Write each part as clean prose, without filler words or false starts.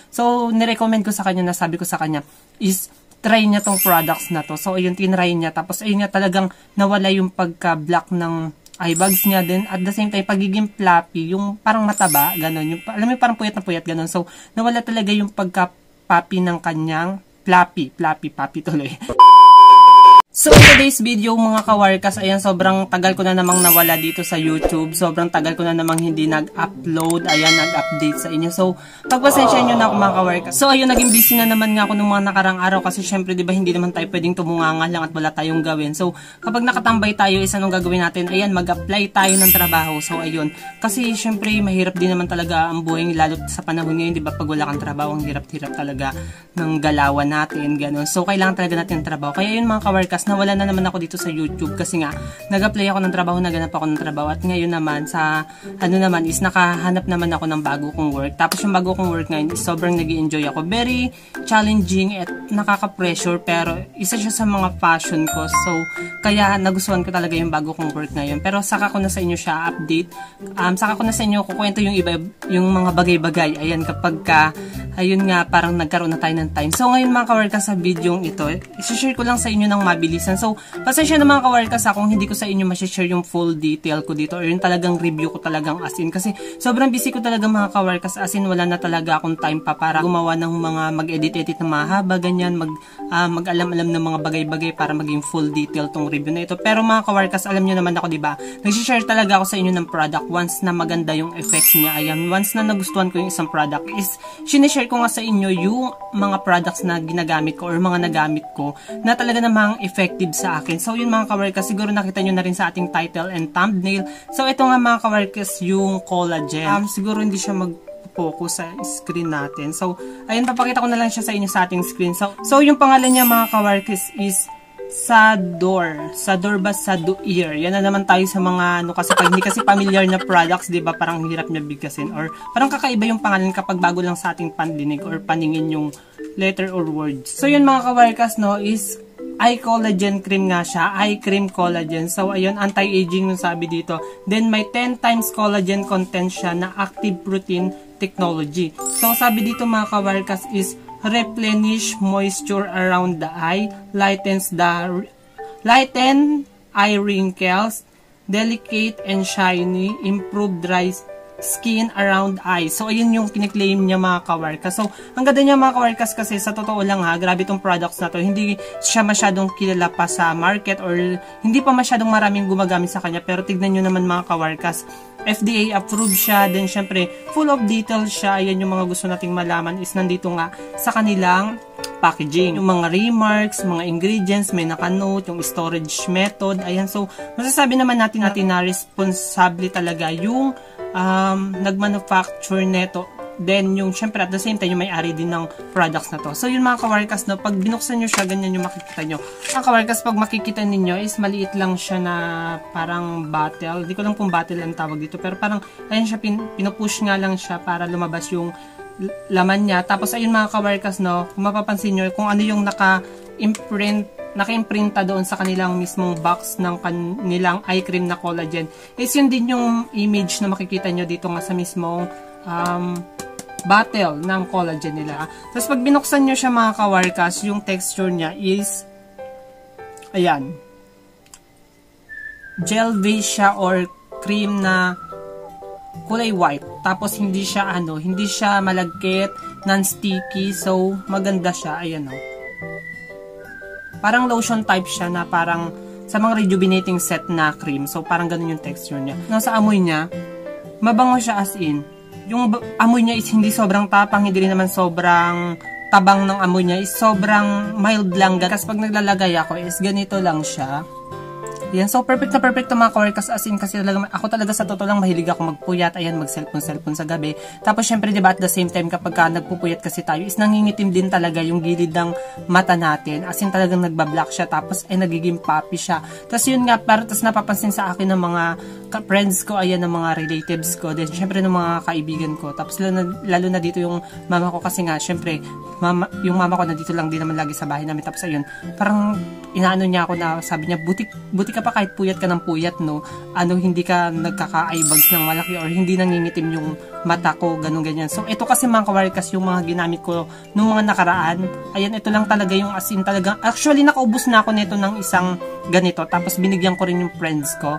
So, nirecommend ko sa kanya, nasabi ko sa kanya, is try niya tong products na to. So, ayun, tinry niya. Tapos, ayun nga, talagang nawala yung pagka-black ng eye bags niya din. At the same time, pagiging floppy, yung parang mataba, gano'n. Yung, alam mo, parang puyat na puyat, gano'n. So, nawala talaga yung pagka-poppy ng kanyang floppy tuloy. So, in today's video, mga kawarkas, ayan, sobrang tagal ko na namang nawala dito sa YouTube. Sobrang tagal ko na namang hindi nag-upload, ayan, nag-update sa inyo. So, pagpasensya nyo na ako, mga kawarkas. So, ayun, naging busy na naman nga ako nung mga nakarang araw kasi syempre, di ba, hindi naman tayo pwedeng tumunganga lang at wala tayong gawin. So, kapag nakatambay tayo, is anong gagawin natin? Ayan, mag-apply tayo ng trabaho. So, ayun, kasi syempre, mahirap din naman talaga ang buhay, lalo sa panahon ngayon, di ba, pag wala kang trabaho, ang hirap-hirap talaga ng galawan natin, gano'n. So, kailangan talaga natin ng trabaho. Kaya yun, mga kawarkas, nawala na naman ako dito sa YouTube kasi nga nag-apply ako ng trabaho, naganap ako ng trabaho at ngayon naman sa ano naman is nakahanap naman ako ng bago kong work. Tapos yung bago kong work ngayon is sobrang nag-i-enjoy ako. Very challenging at nakaka-pressure pero isa siya sa mga passion ko. So kaya nagustuhan ko talaga yung bago kong work ngayon. Pero saka ko na sa inyo siya update. Saka ko na sa inyo kukwento yung iba, yung mga bagay-bagay. Ayan, kapag ka ayun nga, parang nagkaroon na tayo ng time. So, ngayon mga kawarkas, sa video ito, i-share ko lang sa inyo ng mabilisan. So, pasensya na mga kawarkas kung hindi ko sa inyo ma-share yung full detail ko dito or yung talagang review ko talagang as in. Kasi sobrang busy ko talaga mga kawarkas, as in wala na talaga akong time pa para gumawa ng mga mag-edit-edit ng mahaba, ganyan, mag-alam-alam ng mga bagay-bagay para maging full detail tong review na ito. Pero mga kawarkas, alam nyo naman ako, diba? Nag-share talaga ako sa inyo ng product once na maganda yung effect niya. Ayan, once na nagustuhan ko yung isang product is sinishare ko nga sa inyo yung mga products na ginagamit ko or mga nagamit ko na talaga namang effective sa akin. So yun mga kawarkas, siguro nakita nyo na rin sa ating title and thumbnail. So ito nga mga kawarkas, yung collagen. Siguro hindi siya mag-focus sa screen natin. So ayun, papakita ko na lang siya sa inyo sa ating screen. So yung pangalan niya mga kawarkas is Sador. Sador ba? Sadoir. Yan na naman tayo sa mga ano kasi pag hindi kasi familiar na products, 'di ba? Parang hirap niya bigkasin or parang kakaiba yung pangalan kapag bago lang sa ating pandinig or paningin yung letter or words. So yun mga kawarkas, no, is eye collagen cream nga siya. Eye cream collagen. So ayun, anti-aging yung sabi dito. Then may 10 times collagen content siya na active protein technology. So sabi dito mga kawarkas is replenish moisture around the eye, lighten eye wrinkles, delicate and shiny, improve dry skin around eyes. So, ayun yung kiniklaim niya mga kawarkas. So, ang ganda niya mga kawarkas kasi sa totoo lang ha, grabe tong products na to. Hindi siya masyadong kilala pa sa market or hindi pa masyadong maraming gumagamit sa kanya. Pero tignan nyo naman mga kawarkas, FDA approved siya. Then, syempre, full of details siya. Ayan yung mga gusto nating malaman is nandito nga sa kanilang packaging. Yung mga remarks, mga ingredients, may nakanote, yung storage method. Ayan, so, masasabi naman natin na responsable talaga yung nag-manufacture neto. Then, yung, syempre, at the same time, yung may-ari din ng products na to. So, yun mga kawarkas, no, pag binuksan nyo siya, ganyan yung makikita nyo. Ang kawarkas, pag makikita ninyo, is maliit lang siya na parang bottle. Hindi ko lang kung bottle ang tawag dito. Pero parang, ayun siya, pinupush nga lang siya para lumabas yung laman niya. Tapos, ayun mga kawarkas, no, kung mapapansin nyo, kung ano yung naka-imprinta doon sa kanilang mismong box ng kanilang eye cream na collagen is yun din yung image na makikita nyo dito nga sa mismong bottle ng collagen nila. Tapos pag binuksan nyo siya mga kawarkas, yung texture niya is ayan, gel base siya or cream na kulay white. Tapos hindi siya malagkit, non-sticky, so maganda siya. Ayan o. Parang lotion type siya na parang sa mga rejuvenating set na cream. So, parang ganun yung texture niya. Nasa amoy niya, mabango siya as in. Yung amoy niya is hindi sobrang tapang, hindi rin naman sobrang tabang ng amoy niya. Is sobrang mild lang. Kasi pag naglalagay ako is ganito lang siya. Yan, so perfect na perfect to mga kawarkas, as in kasi ako talaga sa totoo lang mahilig ako magpuyat, ayan, mag-cellphone sa gabi. Tapos syempre diba at the same time kapag nagpupuyat kasi tayo is nangingitim din talaga yung gilid ng mata natin, as in talagang nagbablock siya, tapos ay nagiging puffy siya. Tapos yun nga, tapos napapansin sa akin ng mga friends ko, ayan, ng mga relatives ko, then syempre ng mga kaibigan ko. Tapos lalo na dito yung mama ko kasi nga syempre yung mama ko nandito lang din naman lagi sa bahay namin. Tapos ayun, parang inaano niya ako na sabi niya, buti ka syempre kahit puyat ka ng puyat, no, hindi ka nagkaka-eye bags ng malaki or hindi nangingitim yung mata ko, ganun ganyan. So ito kasi mga kawarkas yung mga ginamit ko nung mga nakaraan. Ayan, ito lang talaga yung as in talagang, actually nakaubos na ako nito ng isang ganito, tapos binigyan ko rin yung friends ko.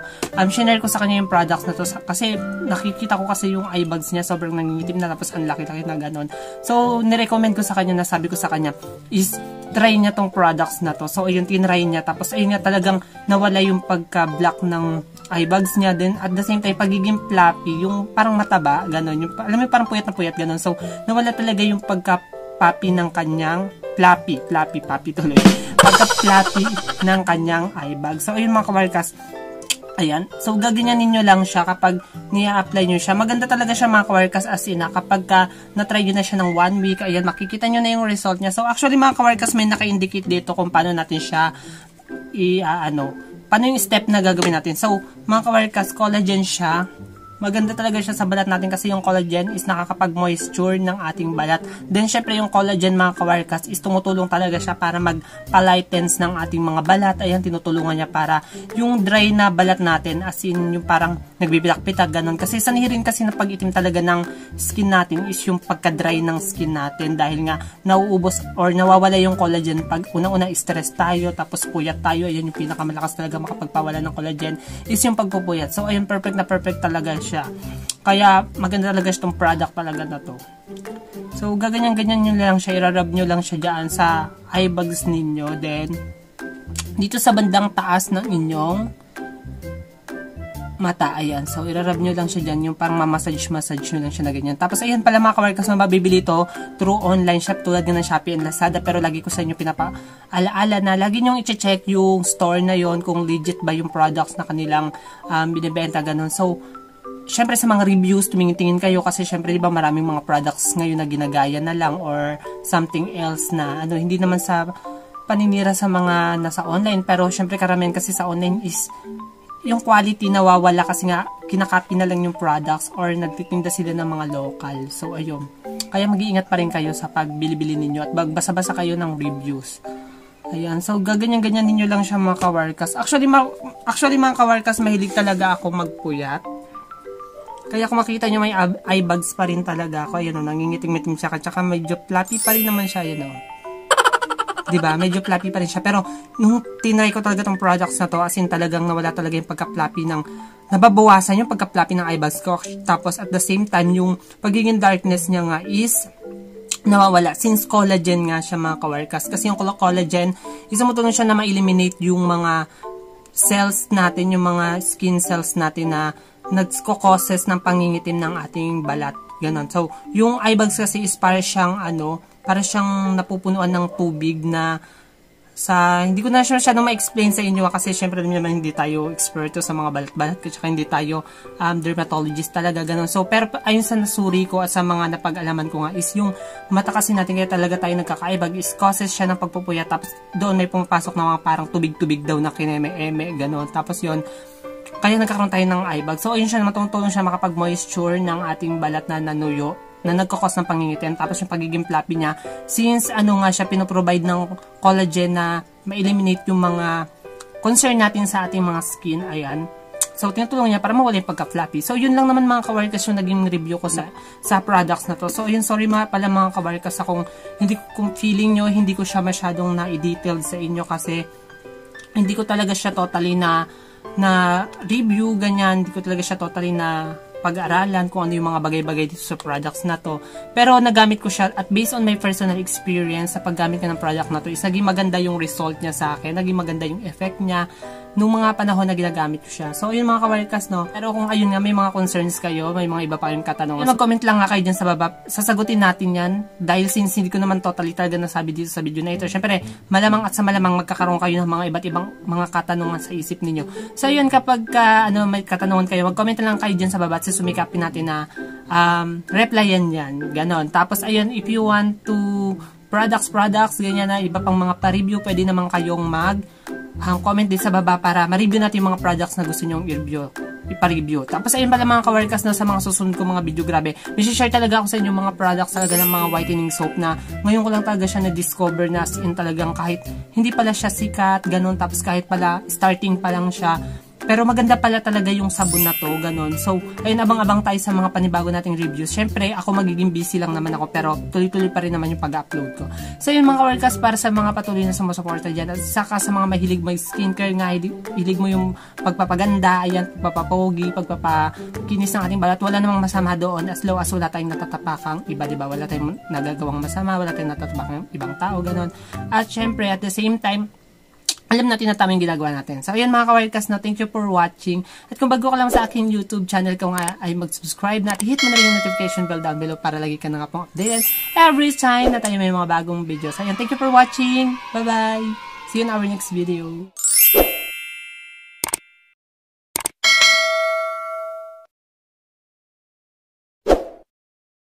Shinare ko sa kanya yung products na to kasi nakikita ko kasi yung eye bags niya sobrang nangingitim na, tapos ang laki-laki na ganun. So nirecommend ko sa kanya, na sabi ko sa kanya is try niya tong products na to. So ayun, tinry niya, tapos ayun nga talagang nawala yung pagka-black ng eye bags niya, din at the same time pagiging floppy, yung parang mataba, ganun, yung alam mo parang puyat na puyat ganun. So nawala talaga yung pagka-poppy ng kanyang floppy tuloy. Pagka-floppy ng kanyang eye bag. So ayun mga kawarkas, ayan. So gaganyanin nyo lang siya kapag nia-apply nyo siya. Maganda talaga siya mga kawarkas, as in kapag na-try nyo na siya ng 1 week, ayan, makikita nyo na yung result niya. So actually mga kawarkas, may naka-indicate dito kung paano natin siya paano yung step na gagawin natin. So mga kawarkas, collagen siya. Maganda talaga siya sa balat natin kasi yung collagen is nakakapag-moisture ng ating balat. Then, syempre yung collagen mga kawarkas is tumutulong talaga siya para mag-lightens ng ating mga balat. Ayan, tinutulungan niya para yung dry na balat natin, as in yung parang nagbibilak-pitak, ganun. Kasi sanihin kasi na pag-itim talaga ng skin natin is yung pagka-dry ng skin natin dahil nga nauubos or nawawala yung collagen pag unang-una stress tayo, tapos puyat tayo. Ayan yung pinakamalakas talaga makapagpawala ng collagen is yung pagpupuyat. So, ayun, perfect na perfect talaga siya. Kaya maganda talaga itong product talaga na to. So gaganyan-ganyan nyo lang siya, irarab nyo lang siya dyan sa eye bags ninyo. Then dito sa bandang taas ng inyong mata, ayan. So irarab nyo lang siya dyan, yung parang mamassage nyo lang siya na ganyan. Tapos ayan pala mga kawarkas, mabibili to through online shop tulad ng Shopee and Lazada. Pero lagi ko sa inyo pinapa-alaala na lagi nyo i-check yung store na yon kung legit ba yung products na kanilang binibenta, ganun. So syempre sa mga reviews, tumingin-tingin kayo kasi syempre diba maraming mga products ngayon na ginagaya na lang or something else na hindi naman sa paninira sa mga nasa online, pero syempre karamihan kasi sa online is yung quality nawawala kasi nga kinakopy na lang yung products or nagtitinda sila ng mga local. So ayun, kaya mag-iingat pa rin kayo sa pagbili-bili ninyo at magbasa-basa kayo ng reviews. Ayan, so gaganyan-ganyan ninyo lang siya mga kawarkas. Actually mga kawarkas, mahilig talaga ako magpuyat. Kaya kung makita nyo may eye bags pa rin talaga ako. Ayan o, nangingitim-itim siya. Tsaka medyo fluffy pa rin naman siya. Ayan o. Diba? Medyo fluffy pa rin siya. Pero nung tinry ko talaga tong products na to, as in talagang nawala talaga yung pagka-fluffy ng, nababawasan yung pagka-fluffy ng eye bags ko. Tapos at the same time, yung pagiging darkness niya nga is nawawala. Since collagen nga siya mga kawarkas. Kasi yung collagen, tumutulong siya na ma-eliminate yung mga cells natin, yung mga skin cells natin na nagko-causes ng pangingitim ng ating balat. Ganon. So, yung eye bags kasi is para siyang napupunuan ng tubig na hindi ko na sure siya ma-explain sa inyo kasi syempre naman hindi tayo eksperto sa mga balat-balat kasi hindi tayo dermatologist talaga, ganun. So, pero ayun sa nasuri ko at sa mga napag-alaman ko nga is yung mata kasi natin kaya talaga tayo nagkakaibag is causes siya ng pagpupuyat, tapos doon may pumapasok na mga parang tubig-tubig daw na kineme-eme, ganun. Tapos yun, kaya nagkakaroon tayo ng eye bag. So, ayun siya, matutulong siya makapag-moisture ng ating balat na nanuyo, na nagkakos ng pangingitim. Tapos yung pagiging fluffy niya, since nga siya, pinoprovide ng collagen na ma-eliminate yung mga concern natin sa ating mga skin, ayan. So, tinutulong niya para mawala yung pagka-fluffy. So, yun lang naman mga kawarkas yung naging review ko sa products na to. So, yun, sorry pala mga kawarkas kung feeling nyo, hindi ko siya masyadong na-detailed sa inyo kasi hindi ko talaga siya totally na review, ganyan. Hindi ko talaga siya totally na pag-aralan kung ano yung mga bagay-bagay dito sa products na to. Pero nagamit ko siya at based on my personal experience sa paggamit ko ng product na to is naging maganda yung result niya sa akin. Naging maganda yung effect niya nung mga panahon na ginagamit ko siya. So, yun mga kawarkas, no? Pero kung ayun nga, may mga concerns kayo, may mga iba pa kayong katanungan. Mag-comment lang nga kayo dyan sa baba. Sasagutin natin yan. Dahil since hindi ko naman totally talaga nasabi dito sa video na ito. Syempre, malamang at sa malamang magkakaroon kayo ng mga iba't ibang mga katanungan sa isip ninyo. So, yun, kapag may katanungan kayo, mag-comment lang kayo dyan sa baba at sumikapin natin na replyan yan. Ganon. Tapos, ayun, if you want to products, ganyan na, iba pang mga pa-review, pwede naman kayong comment din sa baba para ma-review natin yung mga products na gusto nyong i-review. ipa-review. Tapos ayun pala mga kawarkas na sa mga susunod ko mga video, grabe. May share talaga ako sa inyo mga products talaga ng mga whitening soap na ngayon ko lang talaga siya na-discover na as in talagang kahit hindi pala siya sikat, ganun. Tapos kahit pala starting pa lang siya. Pero maganda pala talaga yung sabon na to, ganun. So, ayun, abang-abang tayo sa mga panibago nating reviews. Syempre, ako magiging busy lang naman ako, pero tuloy-tuloy pa rin naman yung pag-upload ko. So, yun mga kawarkas, para sa mga patuloy na sumusuporta dyan, at saka sa mga mahilig mag-skincare nga, hilig mo yung pagpapaganda, ayan, pagpapapogi, pagpapakinis ng ating balat, wala namang masama doon, as low as wala tayong natatapakang iba, diba? Wala tayong nagagawang masama, wala tayong natatapakang ibang tao, ganun. At syempre, at the same time, alam natin na tama yung ginagawa natin. So, ayan mga kawarkas, no, thank you for watching. At kung bago ka lang sa aking YouTube channel, kung ay mag-subscribe na at hit mo na rin yung notification bell down below para lagi ka na nga pong updated every time na tayo may mga bagong videos. Ayan, thank you for watching. Bye-bye. See you in our next video.